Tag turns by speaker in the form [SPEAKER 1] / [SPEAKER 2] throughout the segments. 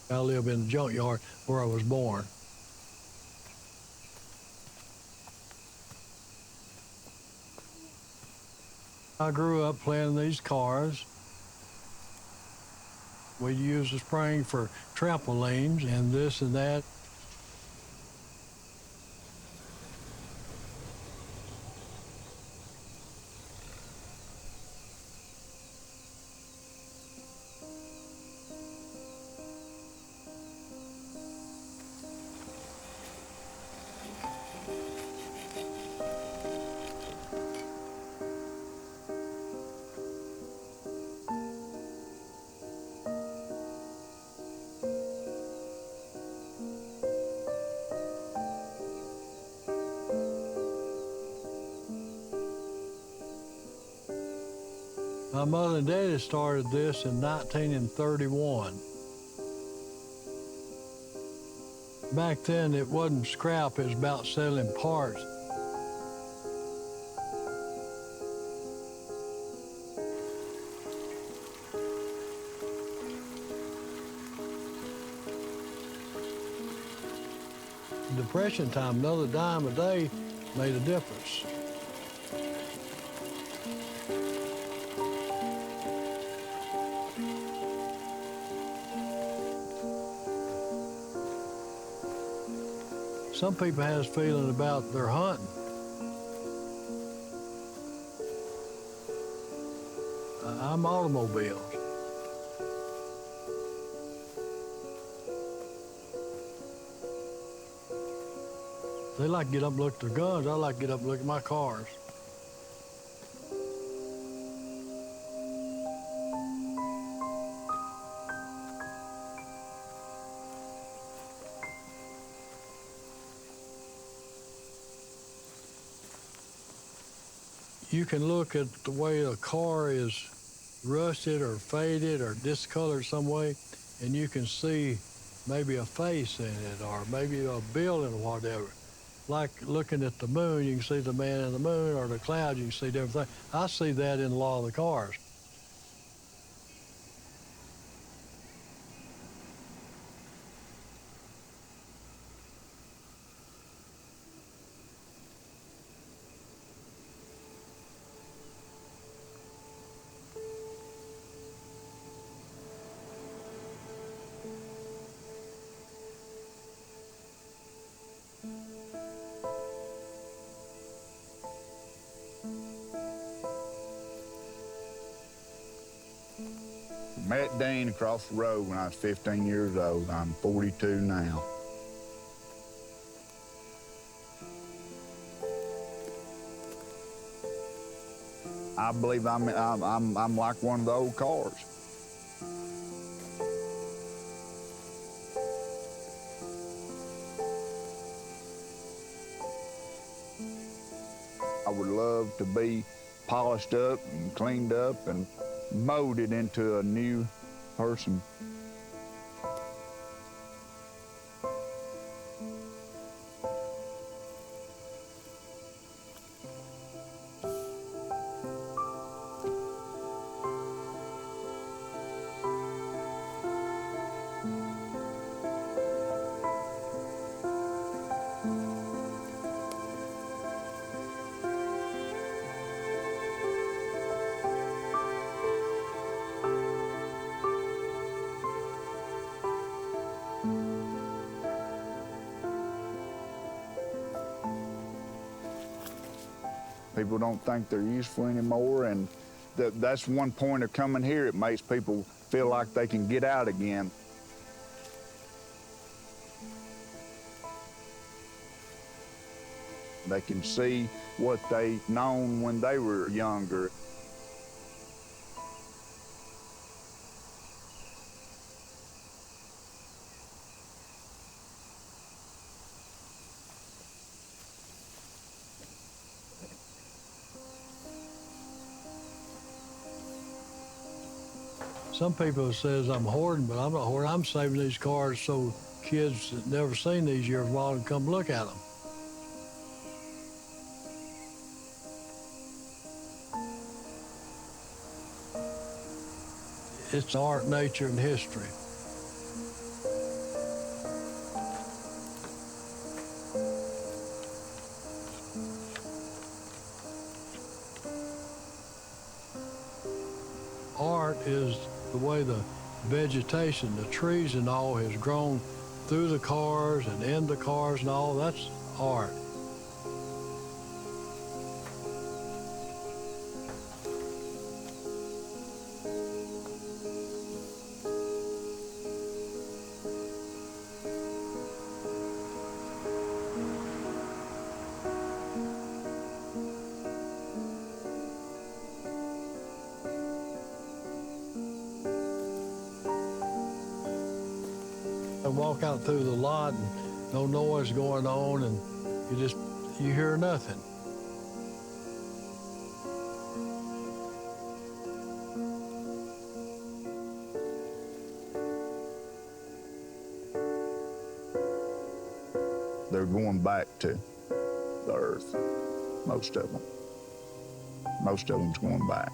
[SPEAKER 1] I live in the junkyard where I was born. I grew up playing these cars. We used the spring for trampolines and this and that. My mother and daddy started this in 1931. Back then, it wasn't scrap, it was about selling parts. Depression time, another dime a day made a difference. Some people have this feeling about their hunting. I'm automobiles. They like to get up and look at their guns. I like to get up and look at my cars. You can look at the way a car is rusted or faded or discolored some way, and you can see maybe a face in it or maybe a building or whatever. Like looking at the moon, you can see the man in the moon, or the clouds, you can see different things. I see that in a lot of the cars.
[SPEAKER 2] Met Dean across the road when I was 15 years old. I'm 42 now. I believe I'm like one of the old cars. I would love to be polished up and cleaned up and molded into a new person. People don't think they're useful anymore, and that's one point of coming here. It makes people feel like they can get out again. They can see what they known when they were younger.
[SPEAKER 1] Some people says I'm hoarding, but I'm not hoarding. I'm saving these cars so kids that never seen these years while can come look at them. It's art, nature, and history. art is the way the vegetation, the trees and all has grown through the cars and in the cars and all. That's art. I walk out through the lot and no noise going on, and you hear nothing.
[SPEAKER 2] They're going back to the earth, most of them. Most of them's going back.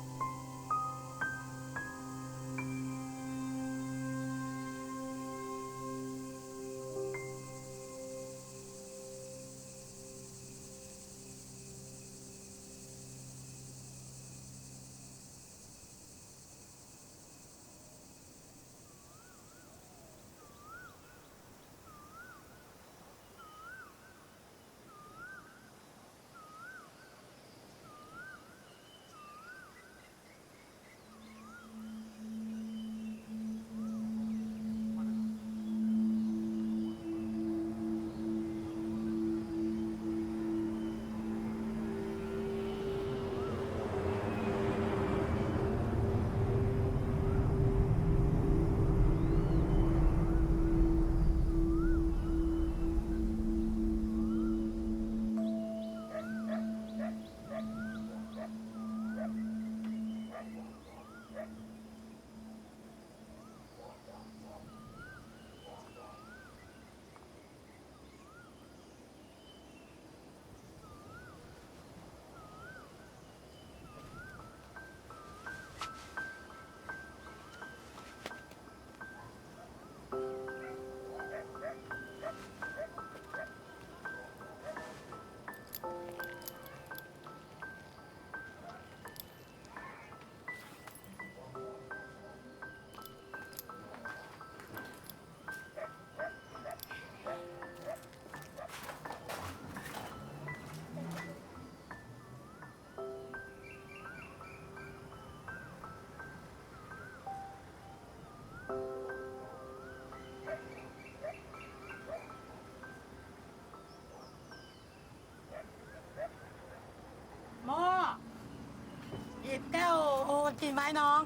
[SPEAKER 3] หยิบแก้วโอวัลตินไหมน้อง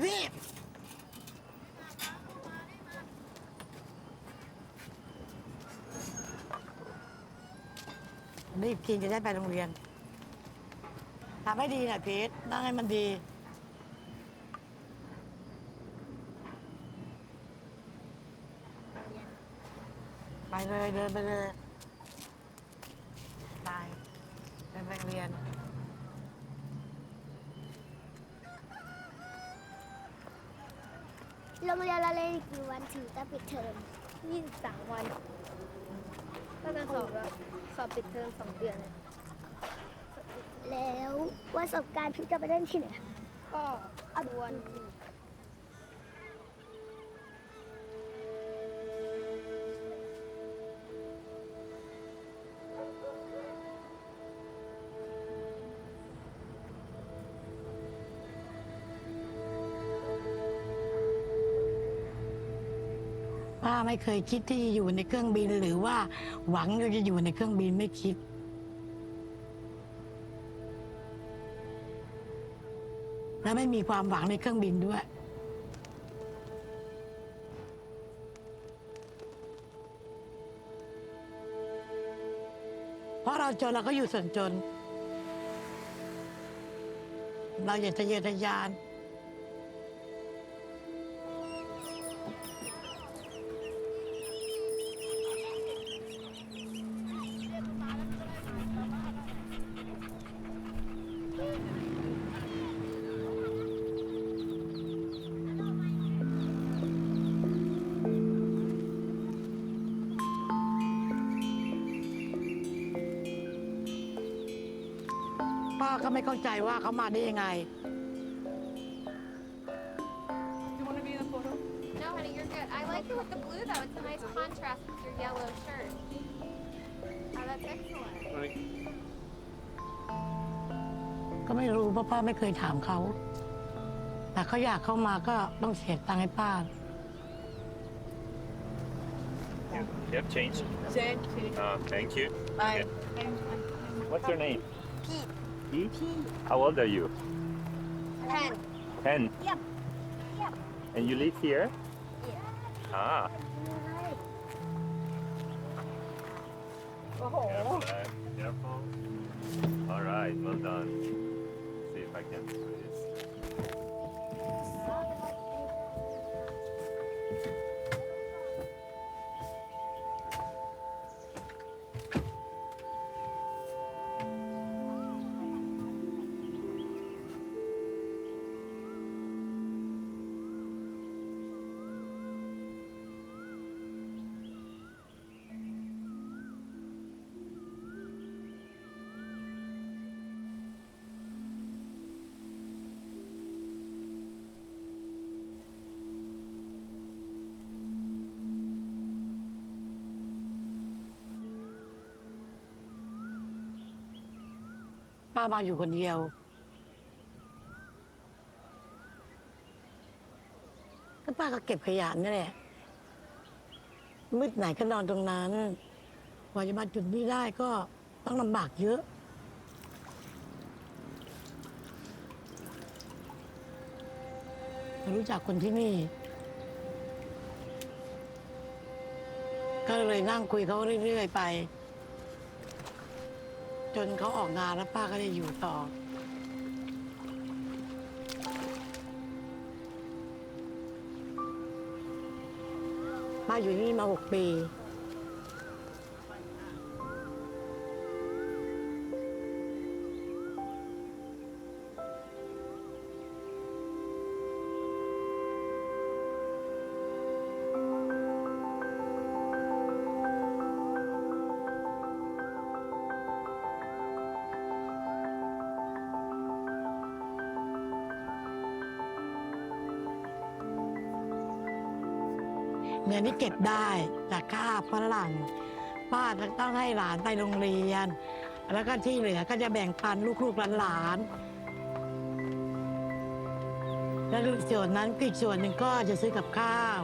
[SPEAKER 3] รีบรีบกินจะได้ไปโรงเรียนทำให้ดีหน่อยพีทนั่งให้มันดีไปเลยเดินไปเลยไปเดินไปโรงเรียน
[SPEAKER 4] โรงเรียนเราเรียนกี่วันถึงจะปิดเทอม23 วันก็จะสอบปิดเทอม2 เดือนแล้ววันสงกรานต์พี่จะไปเล่นที่ไหนก็อุบล
[SPEAKER 3] ป้าไม่เคยคิดที่จะอยู่ในเครื่องบินหรือว่าหวังจะอยู่ในเครื่องบินไม่คิดและไม่มีความหวังในเครื่องบินด้วยเพราะเราจนเราก็อยู่ส่วนจนเราอยากจะเยอทะยานป้า ก็ไม่เข้าใจว่าเขามาได้ยังไง
[SPEAKER 5] You want to be in the photo?
[SPEAKER 4] No, honey, you're good. I like it with the blue, though. It's a nice contrast with your yellow shirt. Oh, that's excellent.
[SPEAKER 3] ก็ไม่รู้เพราะป้าไม่เคยถามเขา แต่เขาอยากเข้ามาก็ต้องเสียตังค์ให้ป้า
[SPEAKER 6] Yep, change.
[SPEAKER 5] Change.
[SPEAKER 6] Thank you.
[SPEAKER 5] Bye.
[SPEAKER 6] What's your name?
[SPEAKER 4] Pete.
[SPEAKER 6] Pete? How old are you?
[SPEAKER 4] 10.
[SPEAKER 6] 10.
[SPEAKER 4] Yep. Yep.
[SPEAKER 6] And you live here?
[SPEAKER 4] Yeah.
[SPEAKER 6] Ah.
[SPEAKER 5] Oh.
[SPEAKER 6] Careful, careful. All right, well done. See if I can do this.
[SPEAKER 3] ป้ามาอยู่คนเดียวก็ป้าก็เก็บขยะนี่แหละมืดไหนก็นอนตรงนั้นกว่าจะมาจุดนี้ได้ก็ต้องลำบากเยอะรู้จักคนที่นี่ก็เลยนั่งคุยเขาเรื่อยๆไปจนเขาออกงานแล้วป้าก็ได้อยู่ต่อป้าอยู่นี่มา6 ปีเงินที่เก็บได้จากค่าฝรั่งป้าจะต้องให้หลานไปโรงเรียนแล้วก็ที่เหลือก็จะแบ่งปันลูกๆหลานๆแล้วส่วนนั้นอีกส่วนหนึ่งก็จะซื้อกับข้าว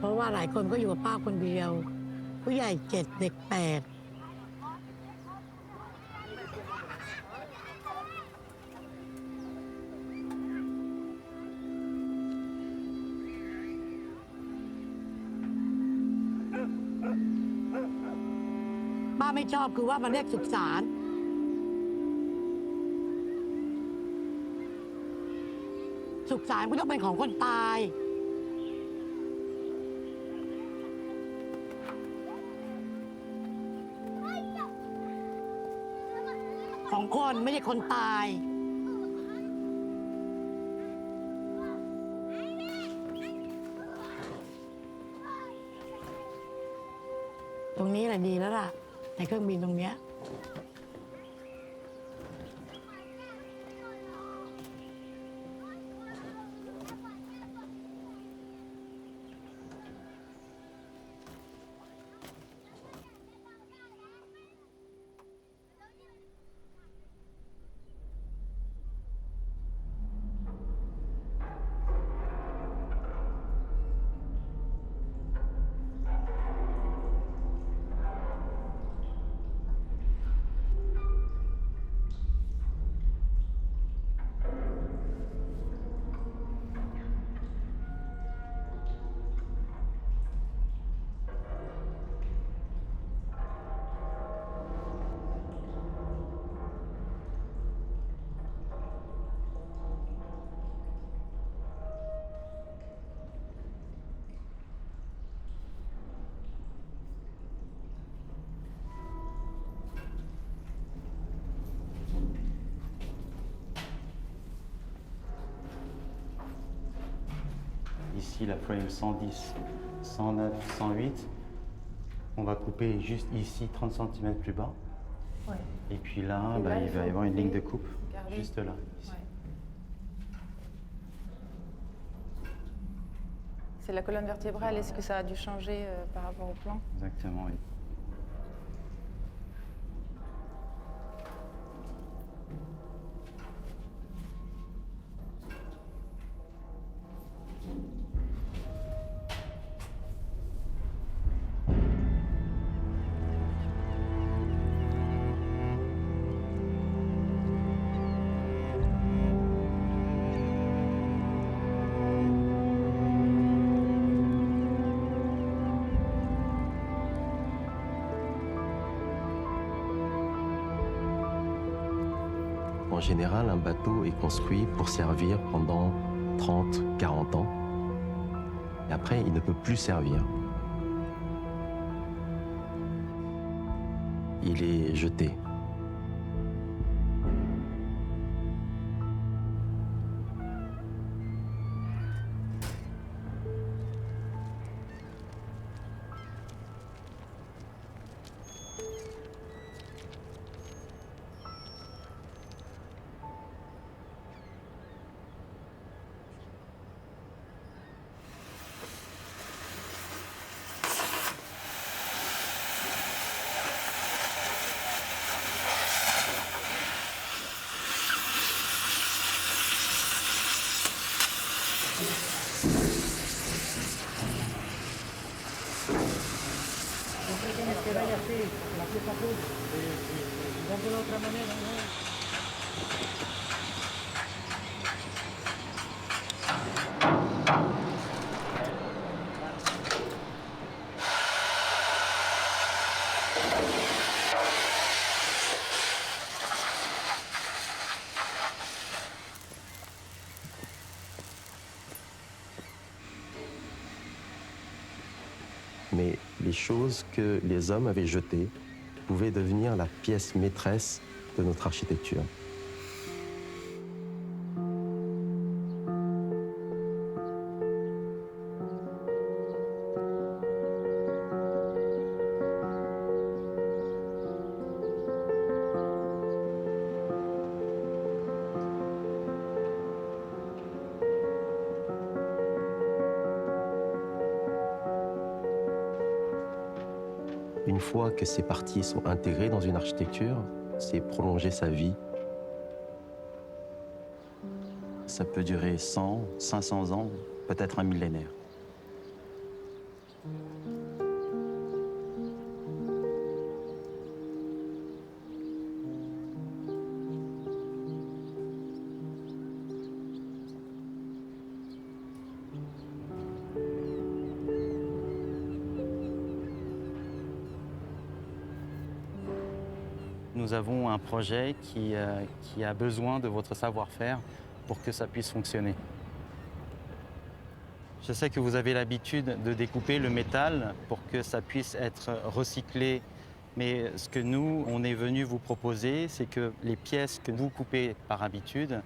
[SPEAKER 3] เพราะว่าหลายคนก็อยู่กับป้าคนเดียว ผู้ใหญ่7 เด็ก 8ป้าไม่ชอบคือว่ามันเรียกสุสานสุสานก็ต้องเป็นของคนตายของคนไม่ใช่คนตายตรงนี้แหละดีแล้วล่ะในเครื่องบินตรงเนี้ย
[SPEAKER 7] ici la frame 110, 109, 108. On va couper juste ici 30 cm plus bas. Ouais. Et puis là, il va y avoir une ligne de coupe, juste là. Ici. Ouais.
[SPEAKER 5] C'est la colonne vertébrale, est-ce que ça a dû changer par rapport au plan?
[SPEAKER 7] Exactement, oui.
[SPEAKER 8] En général, un bateau est construit pour servir pendant 30, 40 ans. Et après, il ne peut plus servir. Il est jeté. Mais les choses que les hommes avaient jetées pouvaient devenir la pièce maîtresse de notre architecture. Une fois que ces parties sont intégrées dans une architecture, c'est prolonger sa vie. Ça peut durer 100, 500 ans, peut-être un millénaire. Nous avons un projet qui a besoin de votre savoir-faire pour que ça puisse fonctionner. Je sais que vous avez l'habitude de découper le métal pour que ça puisse être recyclé, mais ce que nous, on est venu vous proposer, c'est que les pièces que vous coupez par habitude,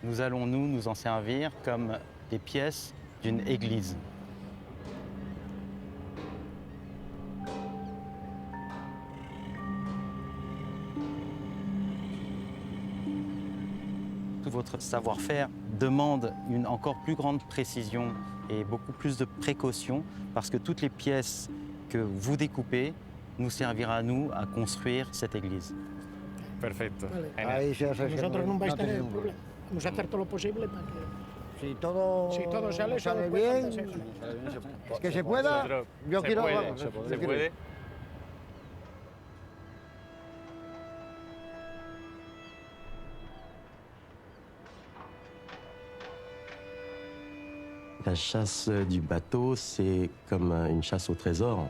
[SPEAKER 8] nous allons nous en servir comme des pièces d'une église. Votre savoir-faire demande une encore plus grande précision et beaucoup plus de précaution parce que toutes les pièces que vous découpez nous serviront à nous à construire cette église.
[SPEAKER 6] Perfecto.
[SPEAKER 9] Nosotros no vais a tener problema. Vamos a hacer todo lo posible para que... Si todo sale bien, que se pueda, yo quiero...
[SPEAKER 6] ¿Se puede?
[SPEAKER 8] La chasse du bateau, c'est comme une chasse au trésor.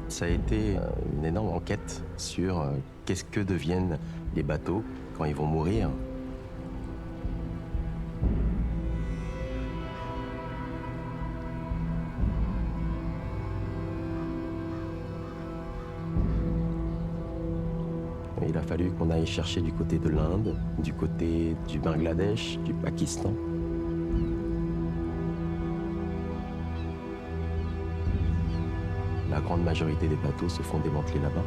[SPEAKER 8] Ça a été une énorme enquête sur qu'est-ce que deviennent les bateaux quand ils vont mourir.
[SPEAKER 10] il a fallu qu'on aille chercher du côté de l'Inde, du côté du Bangladesh, du Pakistan. La grande majorité des bateaux se font démanteler là-bas.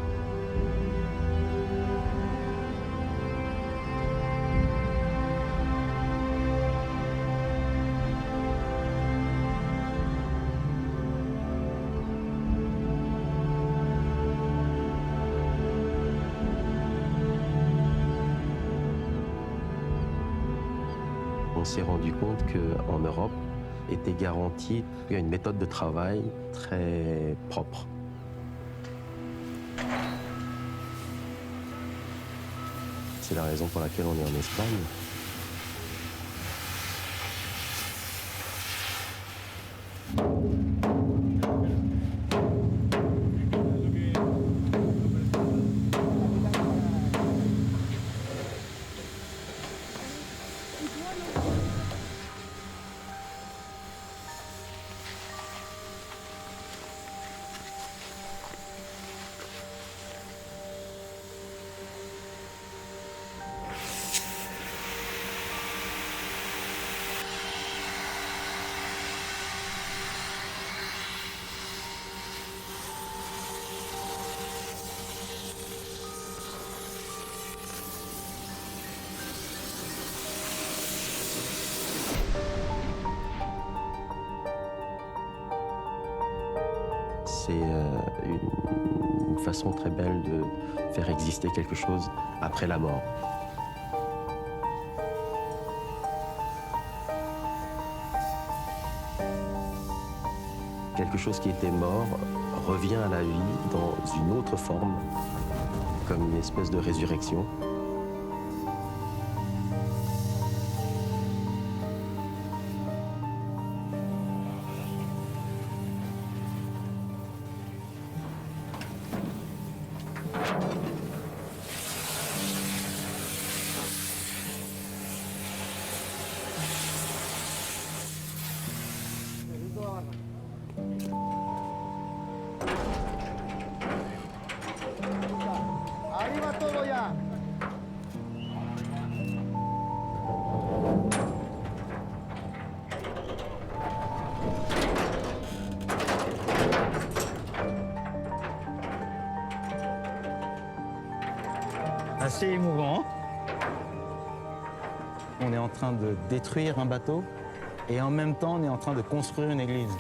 [SPEAKER 10] On s'est rendu compte qu'en Europe était garantie une méthode de travail très propre. C'est la raison pour laquelle on est en Espagne. C'est une façon très belle de faire exister quelque chose après la mort. Quelque chose qui était mort revient à la vie dans une autre forme, comme une espèce de résurrection.
[SPEAKER 9] Arriba todo ya.
[SPEAKER 8] Assez émouvant. On est en train de détruire un bateau et en même temps on est en train de construire une église.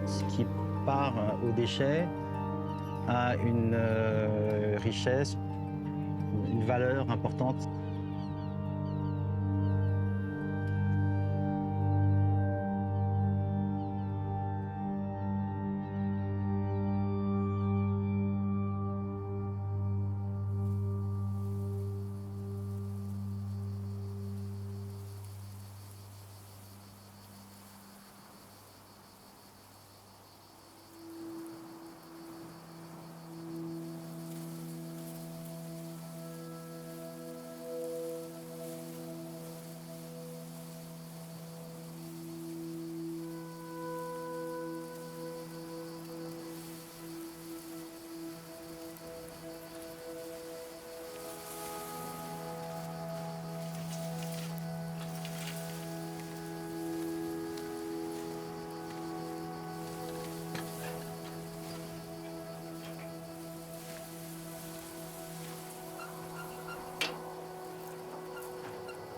[SPEAKER 8] Ce qui part aux déchets a une richesse, une valeur importante.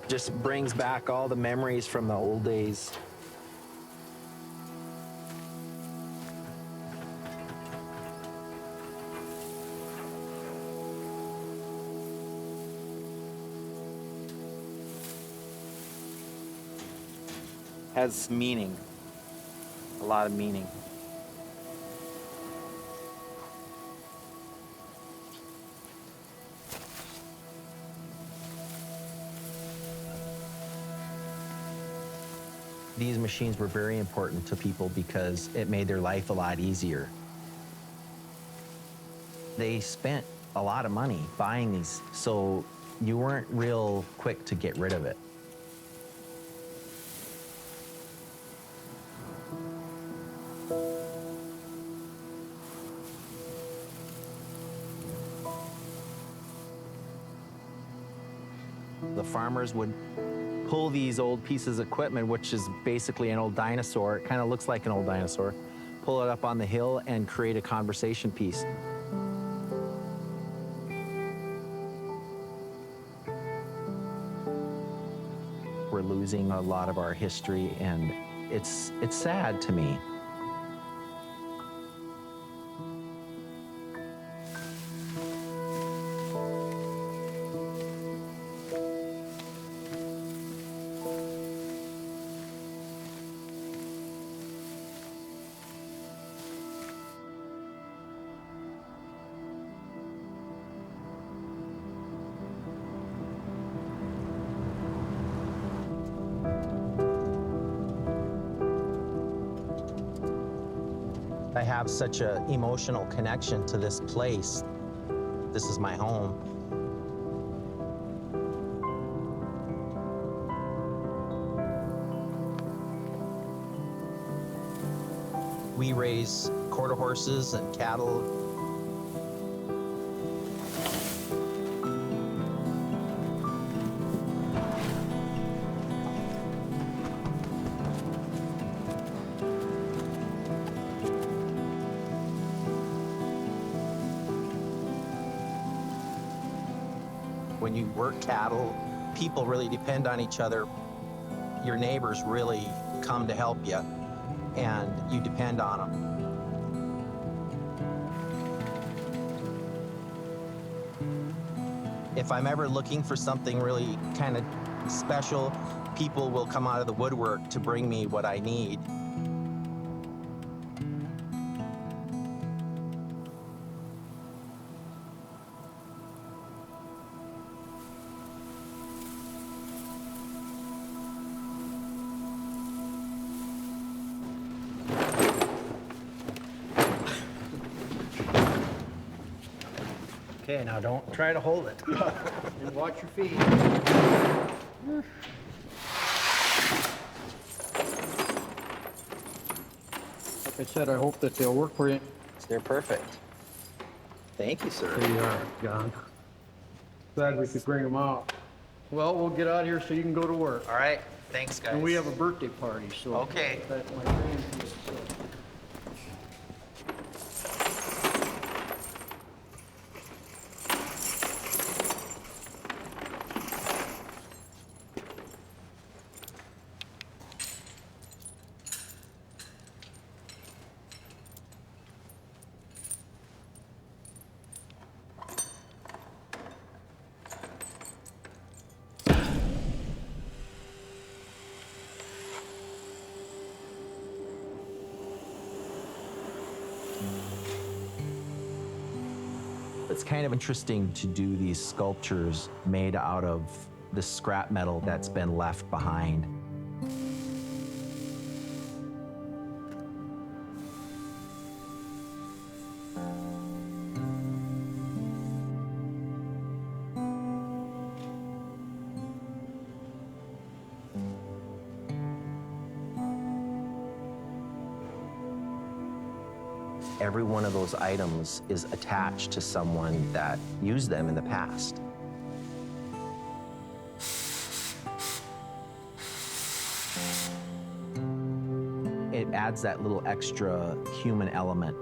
[SPEAKER 11] Just brings back all the memories from the old days. Has meaning, a lot of meaning. These machines were very important to people because it made their life a lot easier. They spent a lot of money buying these, so you weren't real quick to get rid of it. The farmers would pull these old pieces of equipment, which is basically an old dinosaur. It kind of looks like an old dinosaur. Pull it up on the hill and create a conversation piece. We're losing a lot of our history, and it's sad to me. I have such an emotional connection to this place. This is my home. We raise quarter horses and cattle. When you work cattle, people really depend on each other. Your neighbors really come to help you, and you depend on them. If I'm ever looking for something really kind of special, people will come out of the woodwork to bring me what I need. Okay, now don't try to hold it.
[SPEAKER 9] And watch your feet. Like I said, I hope that they'll work for you.
[SPEAKER 11] They're perfect. Thank you, sir.
[SPEAKER 9] There you are, John. Glad we could bring them out. Well, we'll get out of here so you can go to work.
[SPEAKER 11] All right, thanks, guys.
[SPEAKER 9] And we have a birthday party, so.
[SPEAKER 11] Okay.
[SPEAKER 9] That's my grandkids, so.
[SPEAKER 11] It's kind of interesting to do these sculptures made out of the scrap metal that's been left behind. Every one of those items is attached to someone that used them in the past. It adds that little extra human element.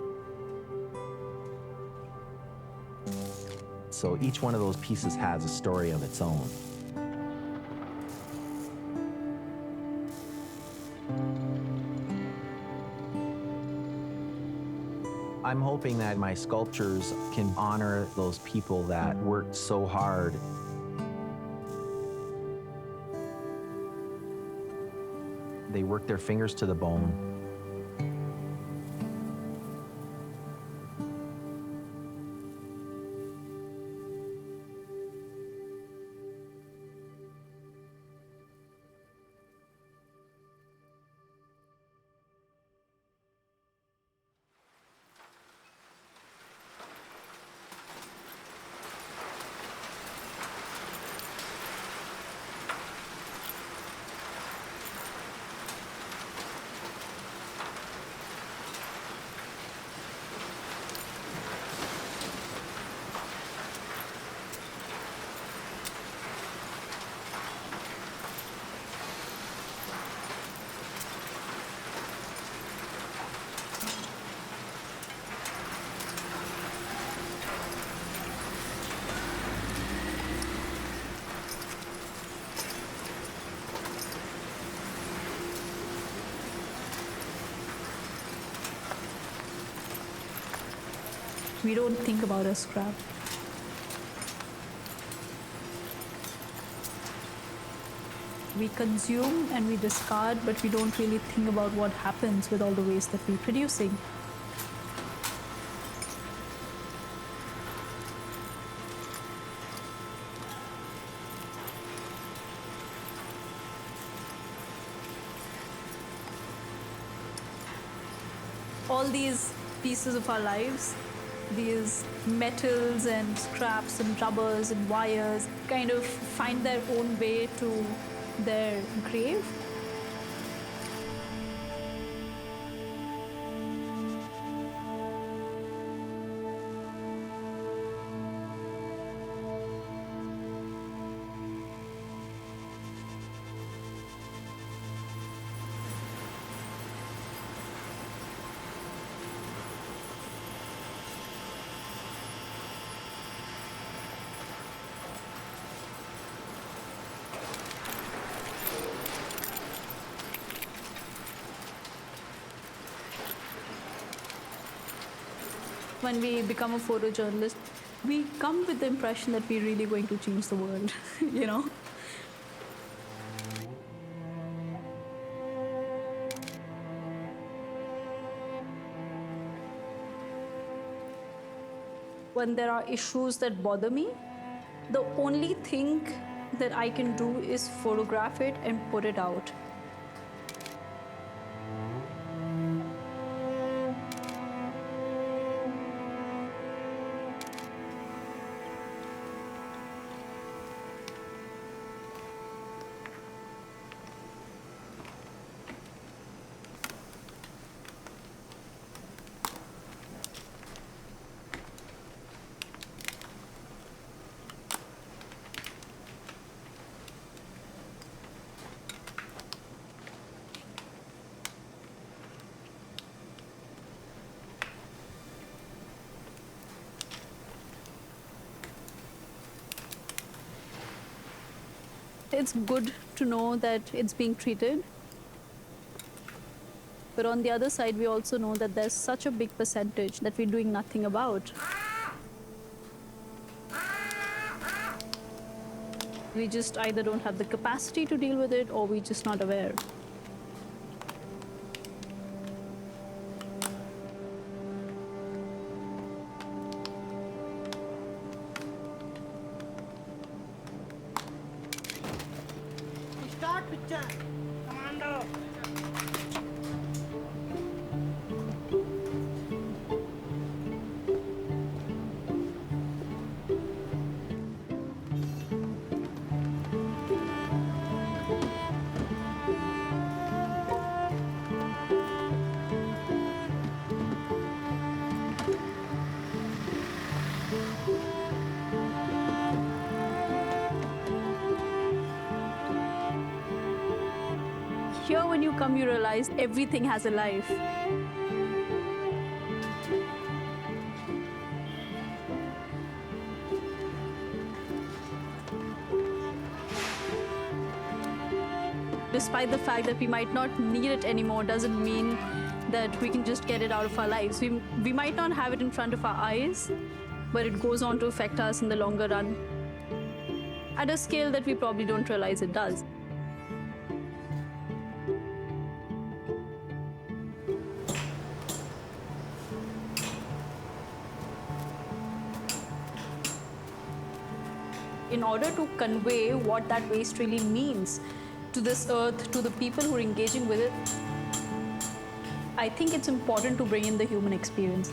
[SPEAKER 11] So each one of those pieces has a story of its own. I'm hoping that my sculptures can honor those people that worked so hard. They worked their fingers to the bone.
[SPEAKER 12] We don't think about as scrap. We consume and we discard, but we don't really think about what happens with all the waste that we're producing. All these pieces of our lives, these metals and scraps and rubbers and wires kind of find their own way to their grave. When we become a photojournalist, we come with the impression that we're really going to change the world, you know? When there are issues that bother me, the only thing that I can do is photograph it and put it out. It's good to know that it's being treated. But on the other side, we also know that there's such a big percentage that we're doing nothing about. We just either don't have the capacity to deal with it or we're just not aware. Here, when you come, you realize everything has a life. Despite the fact that we might not need it anymore, doesn't mean that we can just get it out of our lives. We might not have it in front of our eyes, but it goes on to affect us in the longer run at a scale that we probably don't realize it does. In order to convey what that waste really means to this earth, to the people who are engaging with it, I think it's important to bring in the human experience.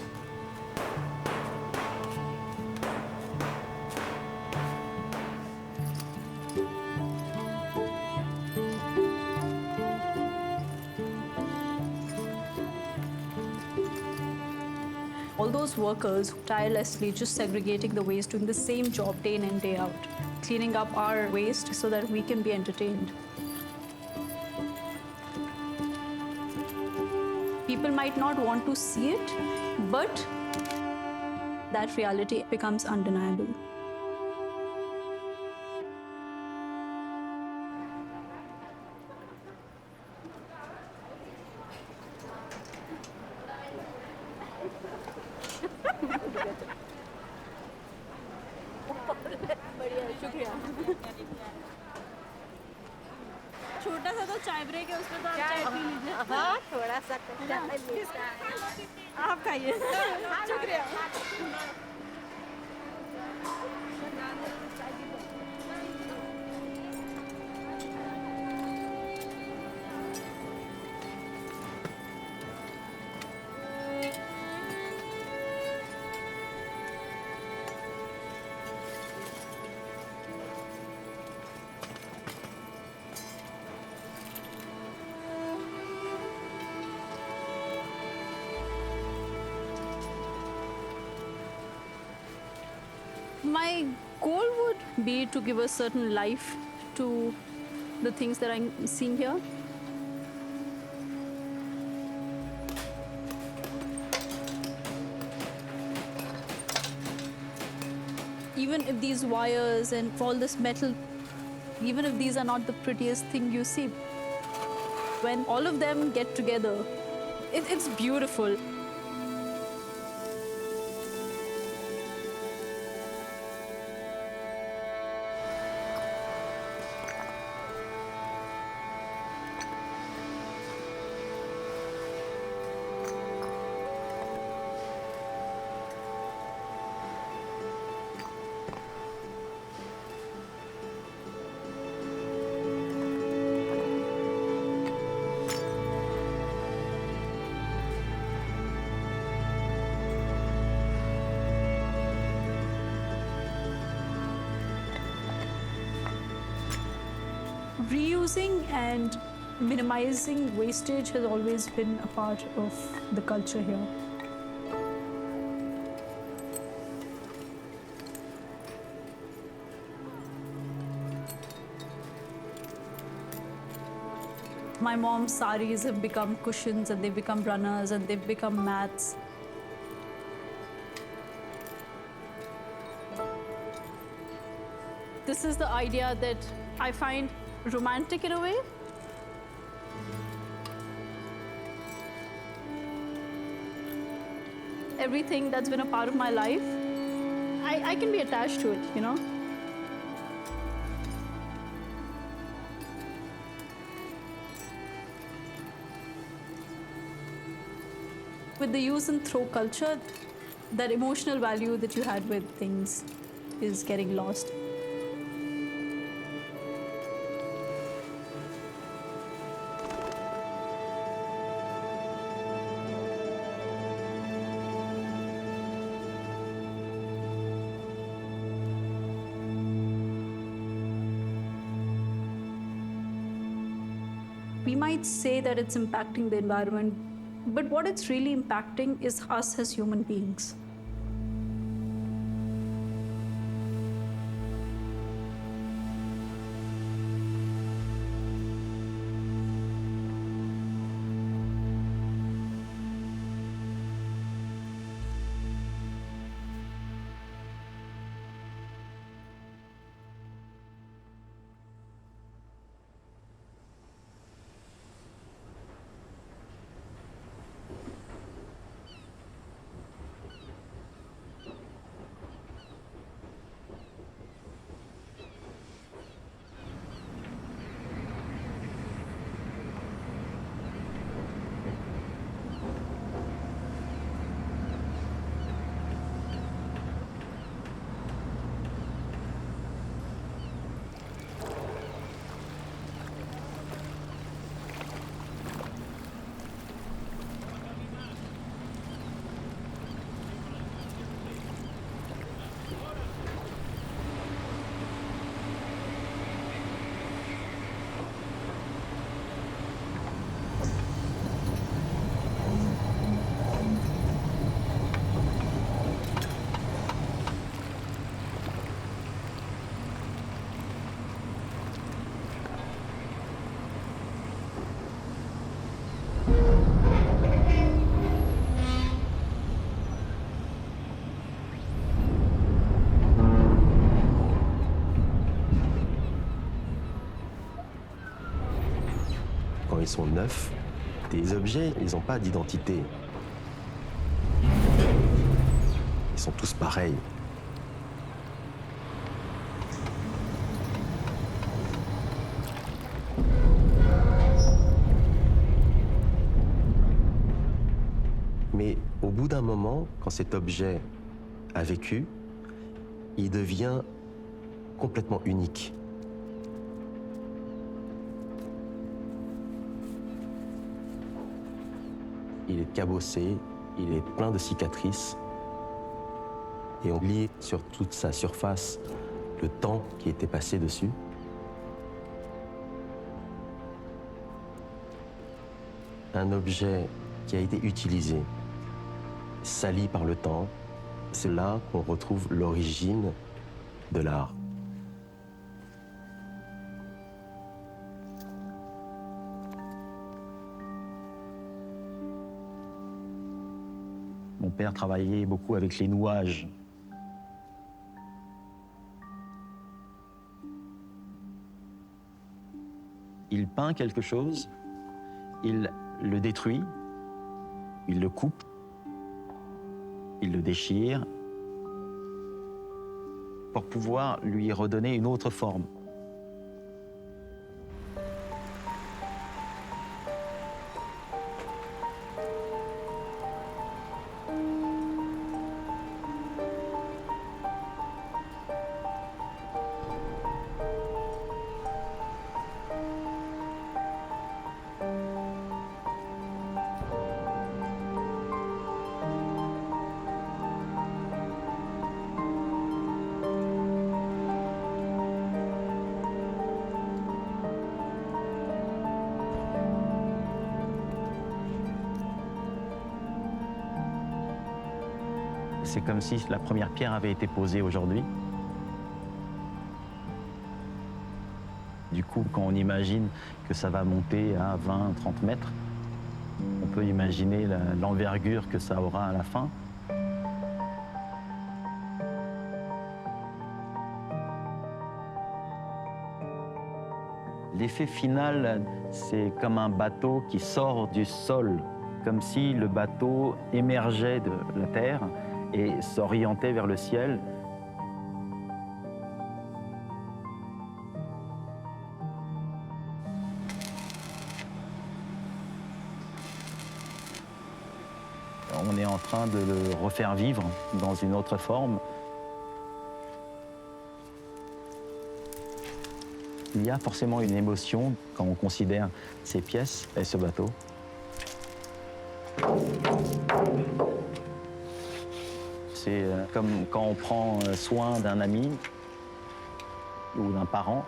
[SPEAKER 12] All those workers tirelessly just segregating the waste, doing the same job day in and day out, cleaning up our waste so that we can be entertained. People might not want to see it, but that reality becomes undeniable. चाय break है उसमें तो आप चाय P लीजिए।
[SPEAKER 13] हाँ थोड़ा सा
[SPEAKER 12] आप खाइए। शुक्रिया। My goal would be to give a certain life to the things that I'm seeing here. Even if these wires and all this metal, even if these are not the prettiest thing you see, when all of them get together, it's beautiful. Reusing and minimizing wastage has always been a part of the culture here. My mom's saris have become cushions and they've become runners and they've become mats. This is the idea that I find romantic in a way. Everything that's been a part of my life, I can be attached to it, you know? With the use and throw culture, that emotional value that you had with things is getting lost. We might say that it's impacting the environment, but what it's really impacting is us as human beings.
[SPEAKER 10] Quand ils sont neufs, des objets, ils n'ont pas d'identité. Ils sont tous pareils. Au bout d'un moment, quand cet objet a vécu, il devient complètement unique. Il est cabossé, il est plein de cicatrices, et on lit sur toute sa surface le temps qui était passé dessus. Un objet qui a été utilisé, sali par le temps, c'est là qu'on retrouve l'origine de l'art.
[SPEAKER 7] Mon père travaillait beaucoup avec les nouages. Il peint quelque chose, il le détruit, il le coupe, il le déchire pour pouvoir lui redonner une autre forme. C'est comme si la première pierre avait été posée aujourd'hui. Du coup, quand on imagine que ça va monter à 20, 30 mètres, on peut imaginer l'envergure que ça aura à la fin. L'effet final, c'est comme un bateau qui sort du sol, comme si le bateau émergeait de la terre et s'orientait vers le ciel. On est en train de le refaire vivre dans une autre forme. Il y a forcément une émotion quand on considère ces pièces et ce bateau. C'est comme quand on prend soin d'un ami ou d'un parent.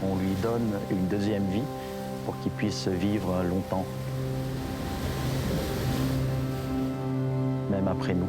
[SPEAKER 7] On lui donne une deuxième vie pour qu'il puisse vivre longtemps, même après nous.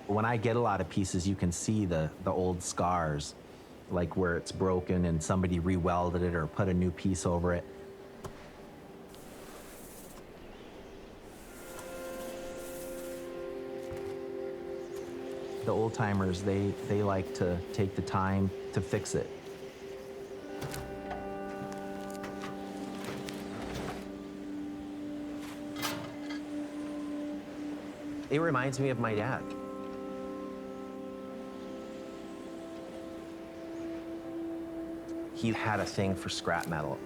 [SPEAKER 11] When I get a lot of pieces, you can see the old scars, like where it's broken and somebody re-welded it or put a new piece over it. The old timers, they like to take the time to fix it. It reminds me of my dad. He had a thing for scrap metal.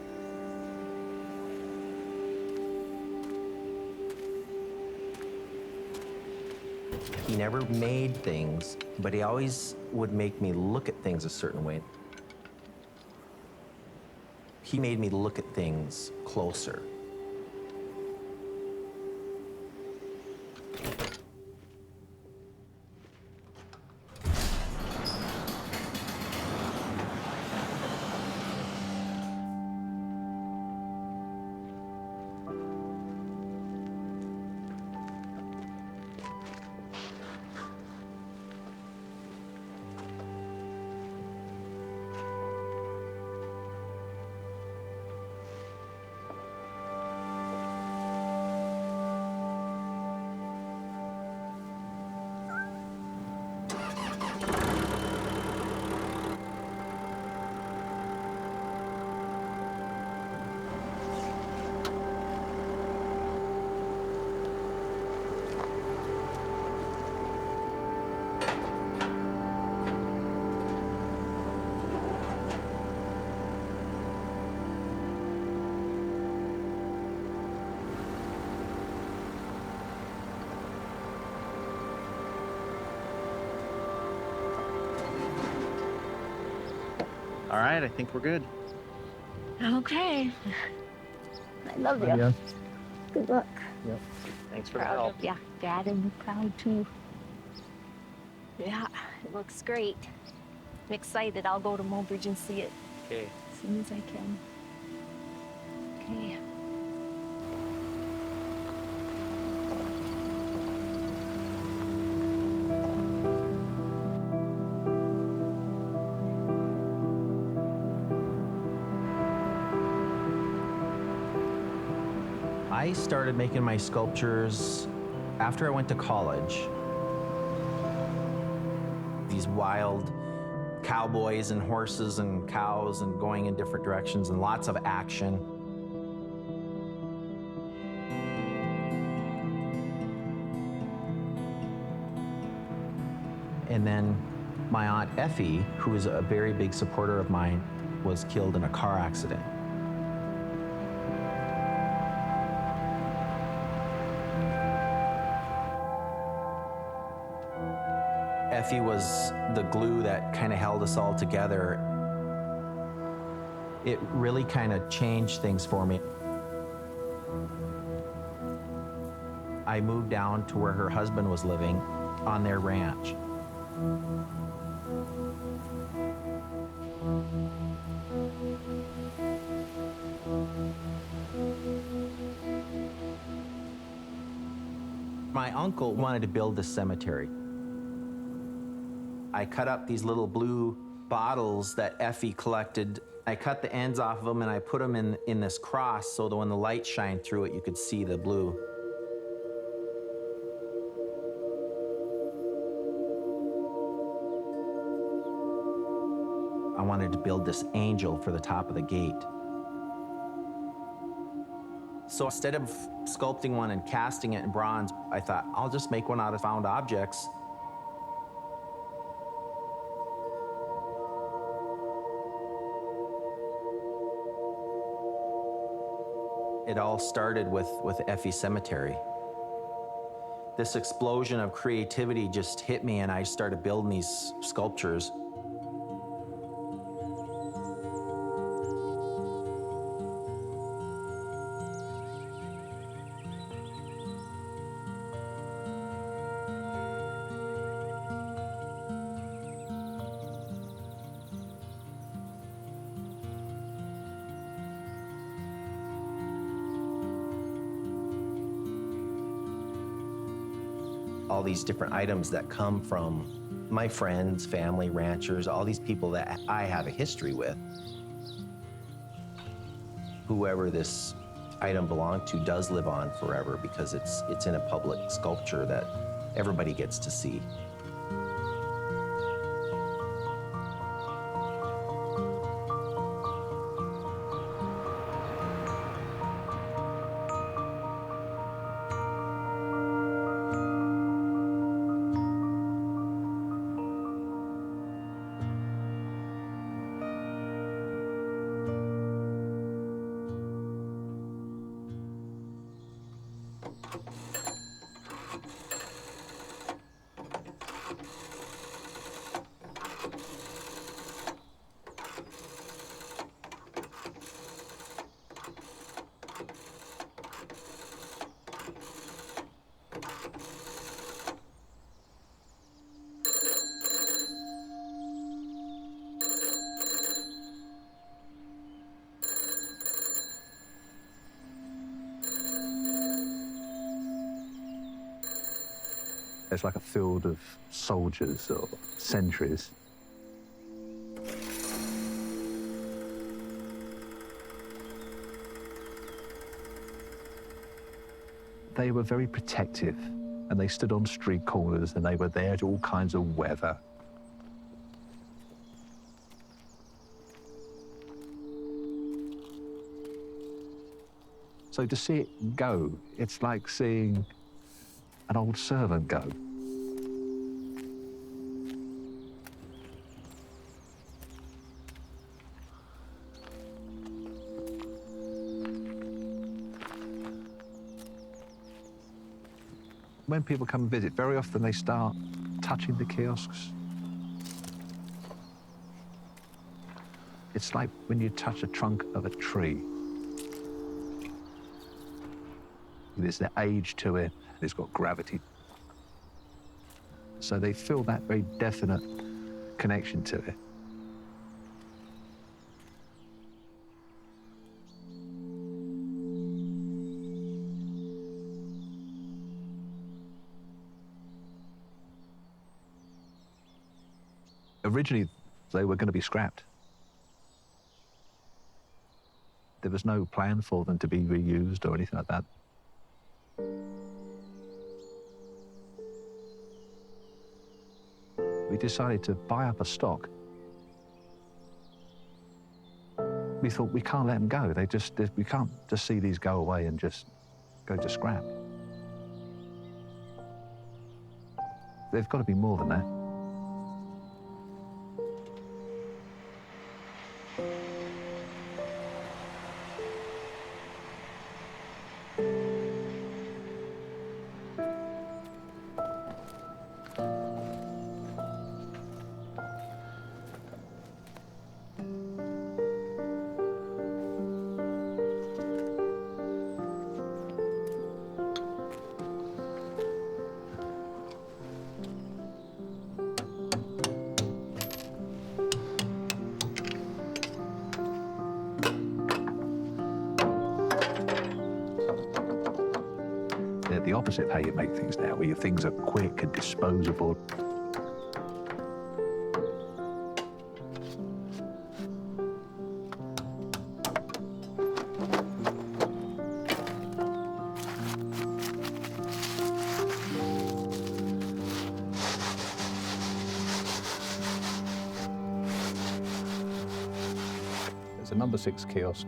[SPEAKER 11] He never made things, but he always would make me look at things a certain way. He made me look at things closer.
[SPEAKER 13] All right, I think we're good.
[SPEAKER 4] Okay. I love you.
[SPEAKER 13] Yeah.
[SPEAKER 4] Good luck.
[SPEAKER 13] Yep. Thanks for the
[SPEAKER 4] Proud
[SPEAKER 13] help.
[SPEAKER 4] of you. Dad and proud too. Yeah, it looks great. I'm excited. I'll go to Mobridge and see it
[SPEAKER 13] Okay.
[SPEAKER 4] as soon as I can. Okay.
[SPEAKER 11] I started making my sculptures after I went to college. These wild cowboys and horses and cows and going in different directions and lots of action. And then my Aunt Effie, who is a very big supporter of mine, was killed in a car accident. Effie was the glue that kind of held us all together. It really kind of changed things for me. I moved down to where her husband was living on their ranch. My uncle wanted to build this cemetery. I cut up these little blue bottles that Effie collected. I cut the ends off of them and I put them in this cross so that when the light shined through it, you could see the blue. I wanted to build this angel for the top of the gate. So instead of sculpting one and casting it in bronze, I thought, I'll just make one out of found objects. It all started with Effie Cemetery. This explosion of creativity just hit me and I started building these sculptures. All these different items that come from my friends, family, ranchers, all these people that I have a history with. Whoever this item belonged to does live on forever because it's in a public sculpture that everybody gets to see.
[SPEAKER 14] It's like a field of soldiers or sentries. They were very protective, and they stood on street corners, and they were there to all kinds of weather. So to see it go, it's like seeing an old servant go. When people come and visit, very often they start touching the kiosks. It's like when you touch a trunk of a tree. There's an age to it, it's got gravity. So they feel that very definite connection to it. Originally, they were going to be scrapped. There was no plan for them to be reused or anything like that. We decided to buy up a stock. We thought, we can't let them go. We can't just see these go away and just go to scrap. They've got to be more than that. The opposite of how you make things now, where your things are quick and disposable. There's a number 6 kiosk,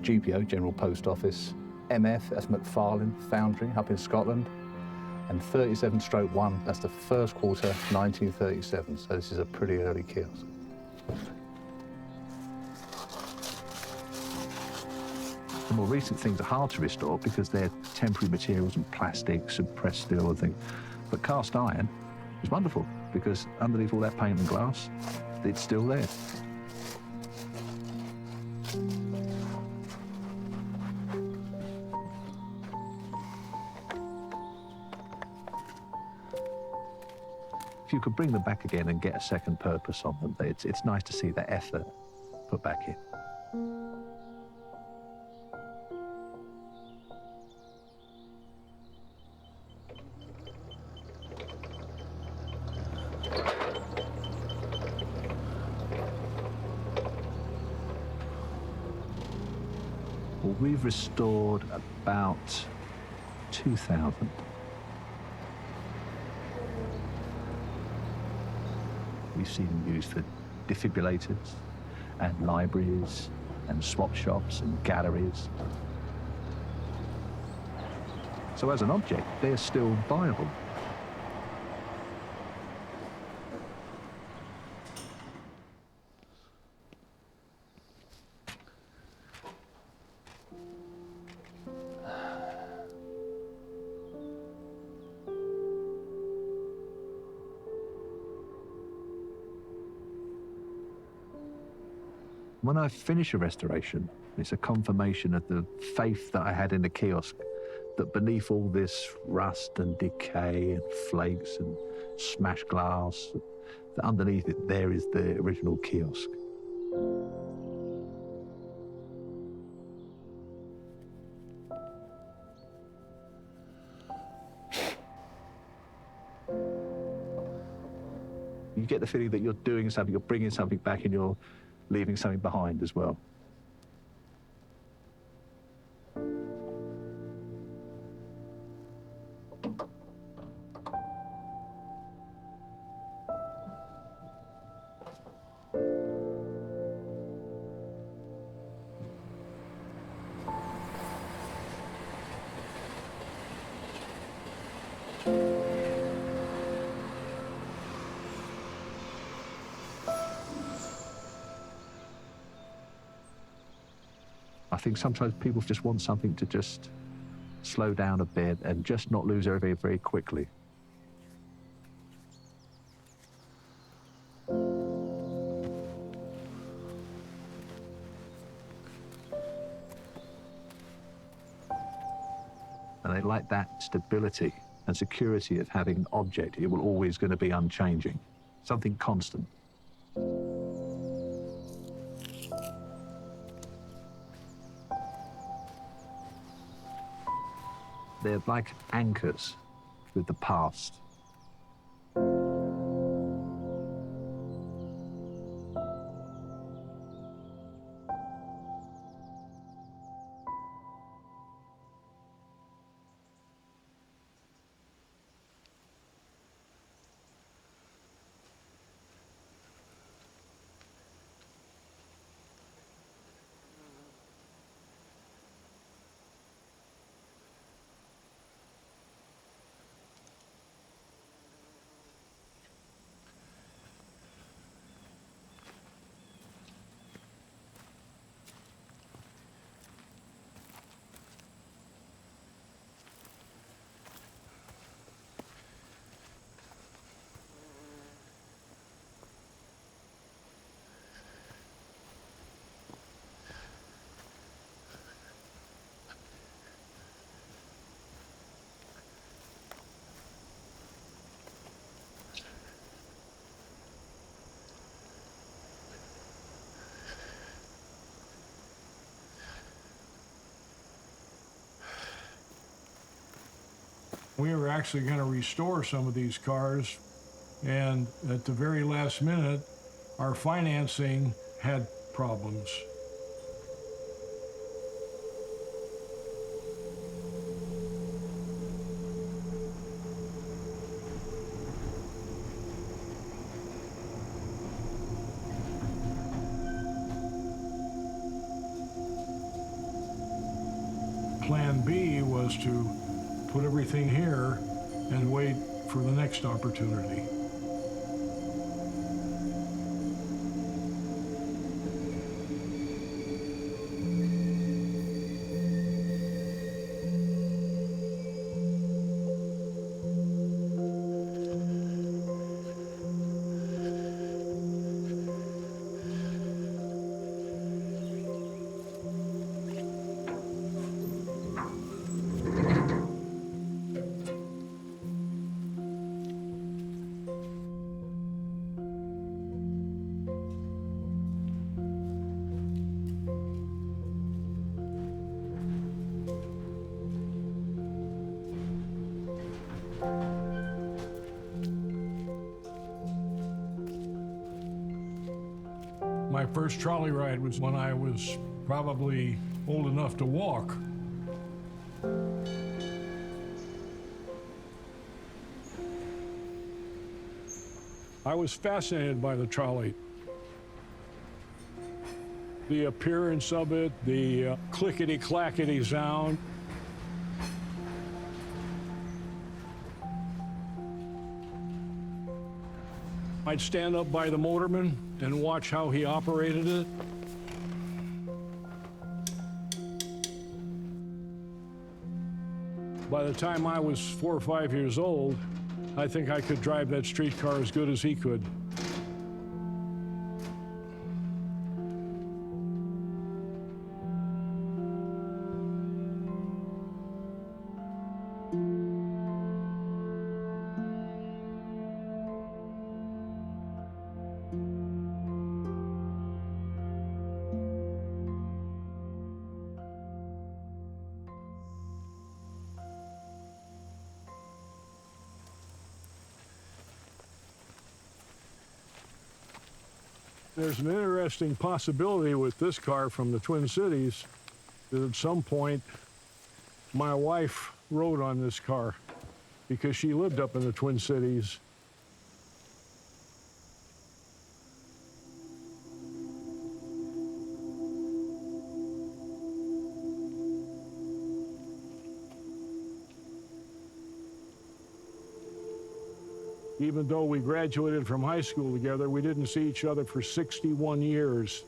[SPEAKER 14] GPO, General Post Office. MF, that's McFarlane Foundry up in Scotland, and 37/1, that's the first quarter, 1937, so this is a pretty early kiosk. The more recent things are hard to restore because they're temporary materials and plastics and pressed steel and things, but cast iron is wonderful because underneath all that paint and glass, it's still there. If you could bring them back again and get a second purpose on them, it's nice to see the effort put back in. Well, we've restored about 2,000. We've seen them used for defibrillators and libraries and swap shops and galleries. So as an object, they're still viable. When I finish a restoration, it's a confirmation of the faith that I had in the kiosk, that beneath all this rust and decay and flakes and smashed glass, that underneath it there is the original kiosk. You get the feeling that you're doing something, you're bringing something back, and you're leaving something behind as well. I think sometimes people just want something to just slow down a bit and just not lose everything very quickly. And they like that stability and security of having an object. It will always going to be unchanging, something constant. They're like anchors with the past.
[SPEAKER 15] We were actually going to restore some of these cars, and at the very last minute, our financing had problems. Plan B was to put everything here and wait for the next opportunity. My first trolley ride was when I was probably old enough to walk. I was fascinated by the trolley. The appearance of it, the clickety-clackety sound. I'd stand up by the motorman and watch how he operated it. By the time I was 4 or 5 years old, I think I could drive that streetcar as good as he could. There's an interesting possibility with this car from the Twin Cities that at some point my wife rode on this car because she lived up in the Twin Cities. Even though we graduated from high school together, we didn't see each other for 61 years.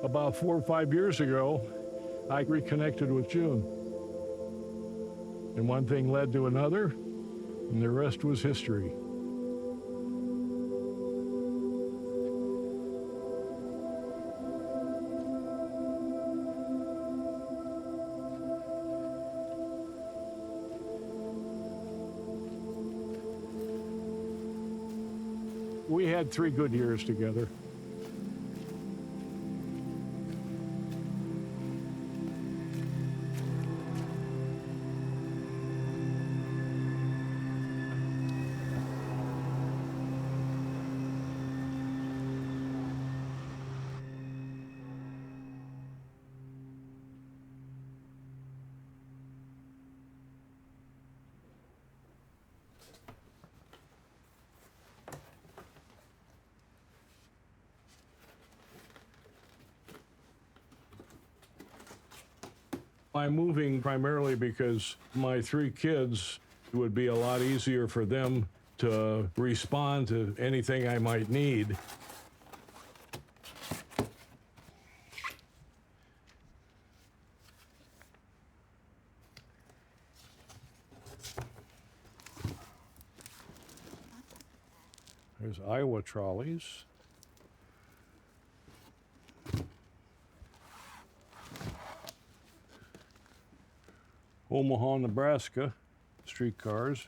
[SPEAKER 15] About 4 or 5 years ago, I reconnected with June. And one thing led to another, and the rest was history. We had 3 good years together. I'm moving primarily because my 3 kids, it would be a lot easier for them to respond to anything I might need. There's Iowa trolleys. Omaha, Nebraska, streetcars.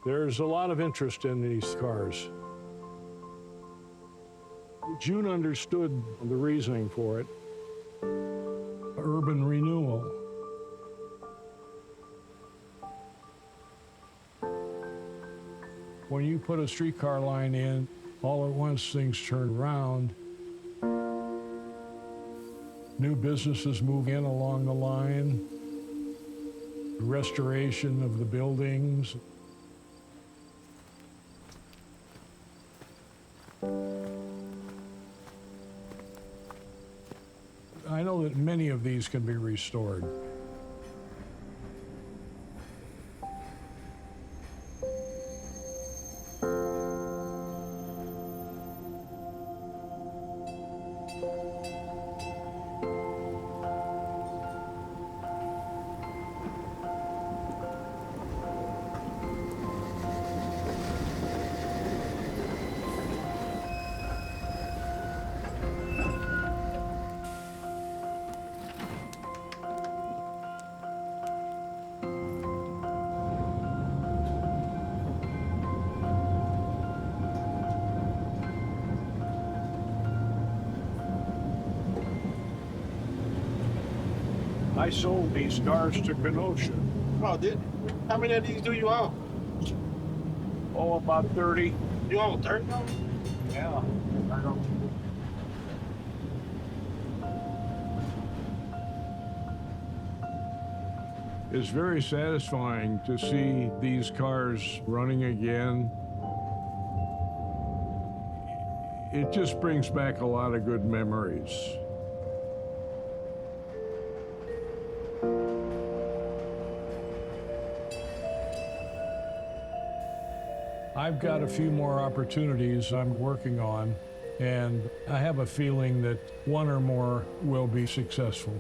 [SPEAKER 15] There's a lot of interest in these cars. June understood the reasoning for it. Urban renewal. When you put a streetcar line in, all at once things turn around. New businesses move in along the line. Restoration of the buildings. I know that many of these can be restored. I sold these cars to Kenosha.
[SPEAKER 16] Oh, did you? How many of these do you own?
[SPEAKER 15] Oh, about 30.
[SPEAKER 16] You own 30?
[SPEAKER 15] Yeah. I don't. It's very satisfying to see these cars running again. It just brings back a lot of good memories. I've got a few more opportunities I'm working on, and I have a feeling that one or more will be successful.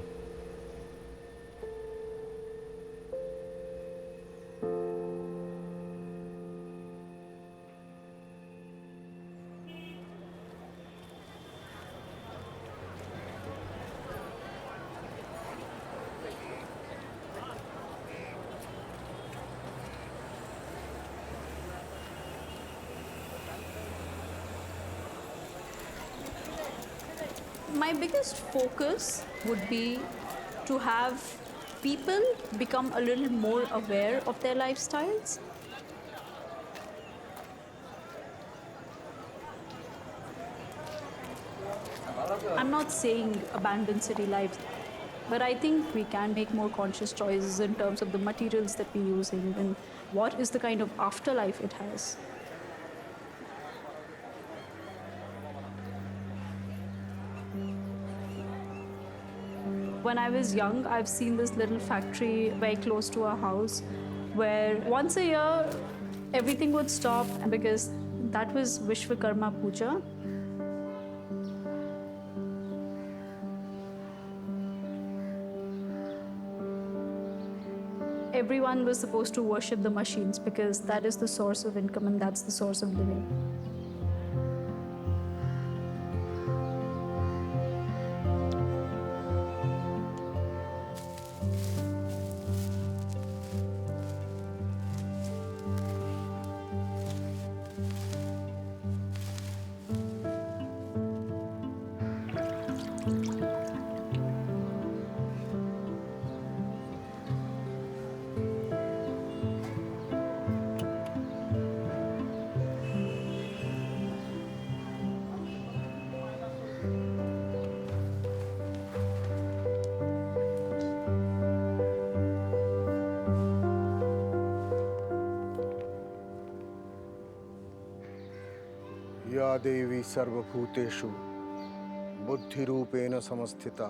[SPEAKER 12] My biggest focus would be to have people become a little more aware of their lifestyles. I'm not saying abandon city life, but I think we can make more conscious choices in terms of the materials that we're using and what is the kind of afterlife it has. When I was young, I've seen this little factory very close to our house where once a year, everything would stop because that was Vishwakarma Puja. Everyone was supposed to worship the machines because that is the source of income and that's the source of living.
[SPEAKER 17] या देवी सर्वभूतेषु बुद्धिरूपेण समस्थिता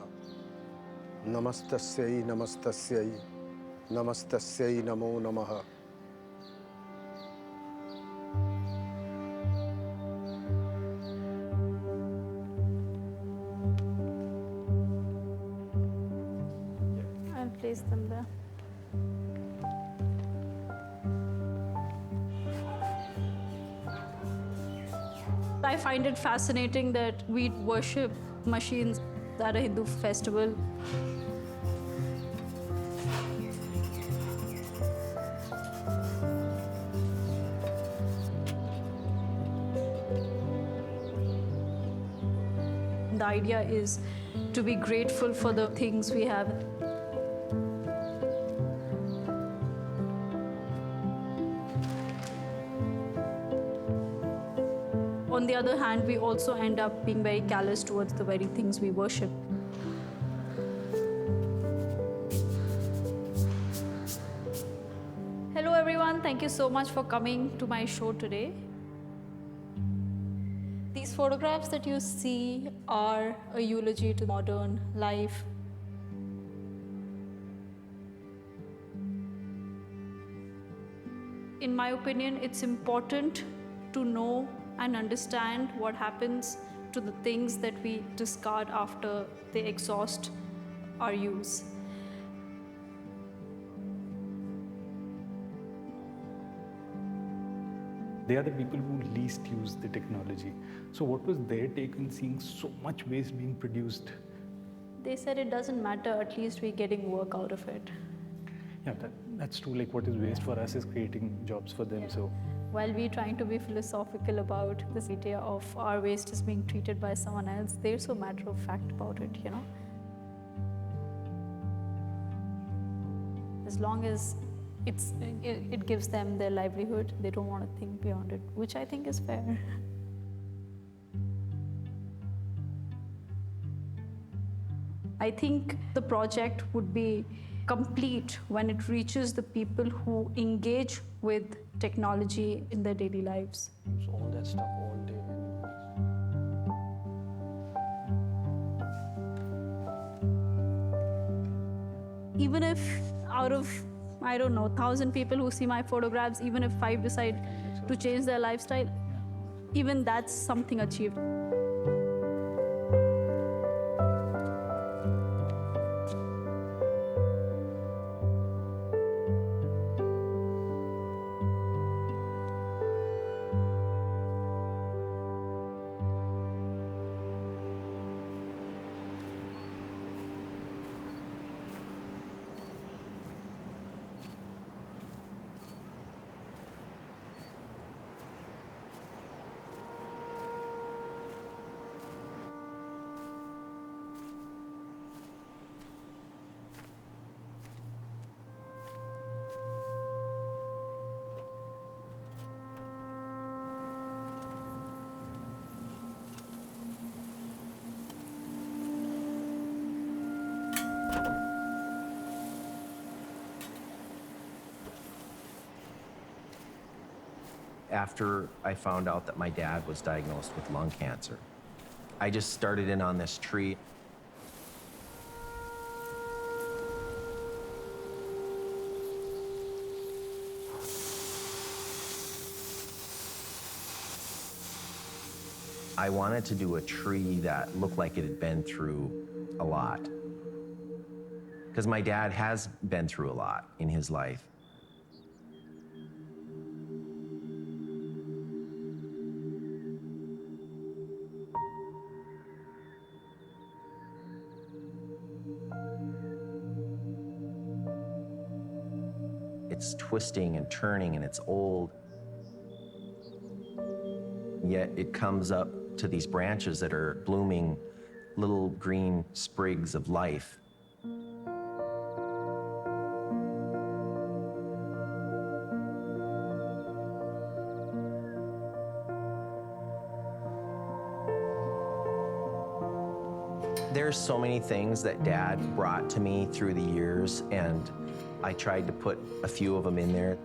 [SPEAKER 17] नमस्तस्यै नमस्तस्यै नमस्तस्यै नमो नमः।
[SPEAKER 12] I'll place them there. I find it fascinating that we worship machines at a Hindu festival. The idea is to be grateful for the things we have. On the other hand, we also end up being very callous towards the very things we worship. Hello everyone, thank you so much for coming to my show today. These photographs that you see are a eulogy to modern life. In my opinion, it's important to know and understand what happens to the things that we discard after they exhaust our use.
[SPEAKER 18] They are the people who least use the technology. So what was their take on seeing so much waste being produced?
[SPEAKER 12] They said it doesn't matter, at least we're getting work out of it.
[SPEAKER 18] Yeah, that's true. Like what is waste for us is creating jobs for them. So
[SPEAKER 12] while we're trying to be philosophical about this idea of our waste is being treated by someone else, they're so matter of fact about it, you know. As long as it gives them their livelihood, they don't want to think beyond it, which I think is fair. I think the project would be complete when it reaches the people who engage with technology in their daily lives.
[SPEAKER 18] use all that stuff all day.
[SPEAKER 12] Even if out of, I don't know, 1,000 people who see my photographs, even if 5 decide to change their lifestyle, even that's something achieved.
[SPEAKER 10] after I found out that my dad was diagnosed with lung cancer. I just started in on this tree. I wanted to do a tree that looked like it had been through a lot. Because my dad has been through a lot in his life. It's twisting and turning and it's old. Yet it comes up to these branches that are blooming little green sprigs of life. There's so many things that Dad brought to me through the years, and I tried to put a few of them in there.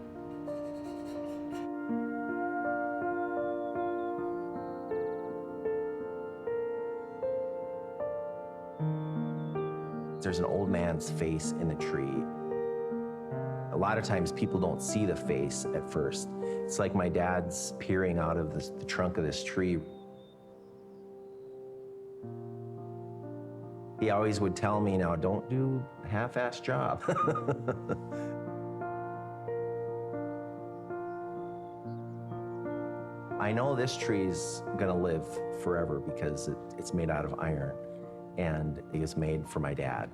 [SPEAKER 10] There's an old man's face in the tree. A lot of times people don't see the face at first. It's like my dad's peering out of the trunk of this tree. He always would tell me, now don't do a half-assed job. I know this tree's gonna live forever because it's made out of iron, and it was made for my dad.